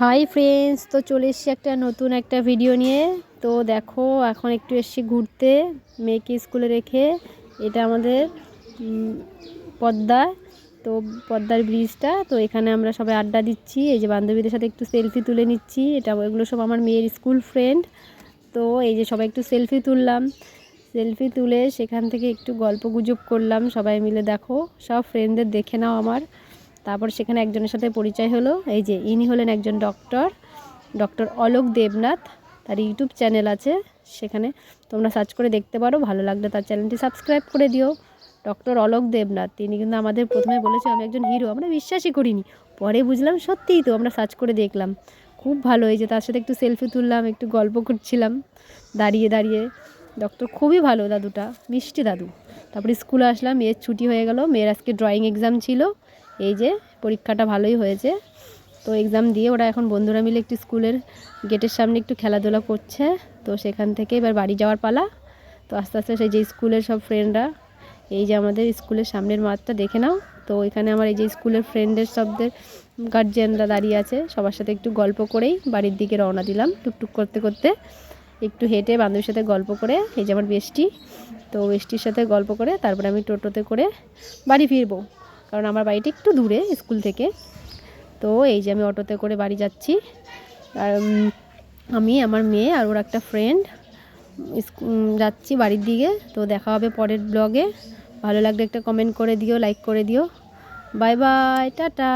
Hi friends, তো চলে এসেছি একটা নতুন একটা ভিডিও নিয়ে। তো দেখো, এখন একটু এসেছি ঘুরতে মেয়েকে স্কুলে রেখে। এটা আমাদের পদ্মা, তো পদ্মার ব্রিজটা। তো এখানে আমরা সবাই আড্ডা দিচ্ছি, এই যে বান্ধবীদের সাথে একটু সেলফি তুলে নিচ্ছি। এগুলো সব আমার মেয়ের স্কুল ফ্রেন্ড। তো এই যে সবাই একটু সেলফি তুললাম, সেলফি তুলে সেখান থেকে একটু গল্প গুজব করলাম সবাই মিলে। দেখো, সব ফ্রেন্ডদের দেখে নাও আমার। তারপর সেখানে একজনের সাথে পরিচয় হলো, এই যে ইনি হলেন একজন ডক্টর অলোক দেবনাথ। তার ইউটিউব চ্যানেল আছে, সেখানে তোমরা সার্চ করে দেখতে পারো। ভালো লাগলে তার চ্যানেলটি সাবস্ক্রাইব করে দিও। ডক্টর অলোক দেবনাথ, তিনি কিন্তু আমাদের প্রথমে বলেছে আমি একজন হিরো, আমরা বিশ্বাসই করিনি। পরে বুঝলাম সত্যিই তো, আমরা সার্চ করে দেখলাম। খুব ভালো, এই যে তার সাথে একটু সেলফি তুললাম, একটু গল্প করছিলাম দাঁড়িয়ে দাঁড়িয়ে। ডক্টর খুবই ভালো, দাদুটা মিষ্টি দাদু। তারপরে স্কুলে আসলাম, মেয়ের ছুটি হয়ে গেল। মেয়ের আজকে ড্রয়িং এক্সাম ছিল, এই যে পরীক্ষাটা ভালোই হয়েছে। তো এক্সাম দিয়ে ওরা এখন বন্ধুরা মিলে একটু স্কুলের গেটের সামনে একটু খেলাধুলা করছে। তো সেখান থেকে এবার বাড়ি যাওয়ার পালা। তো আস্তে আস্তে সেই যে স্কুলের সব ফ্রেন্ডরা, এই যে আমাদের স্কুলের সামনের মাঠটা দেখে নাও। তো এখানে আমার এই যে স্কুলের ফ্রেন্ডের সবদের গার্জিয়ানরা দাঁড়িয়ে আছে, সবার সাথে একটু গল্প করেই বাড়ির দিকে রওনা দিলাম। টুকটুক করতে করতে একটু হেঁটে বান্ধবীর সাথে গল্প করে, এই যে আমার বেস্টি, তো বেস্টির সাথে গল্প করে তারপরে আমি টোটোতে করে বাড়ি ফিরবো, কারণ আমার বাড়িটা একটু দূরে স্কুল থেকে। তো এই যে আমি অটোতে করে বাড়ি যাচ্ছি, আর আমি, আমার মেয়ে আর ওর একটা ফ্রেন্ড যাচ্ছি বাড়ির দিকে। তো দেখা হবে পরের ব্লগে। ভালো লাগলে একটা কমেন্ট করে দিও, লাইক করে দিও। Bye bye, tata.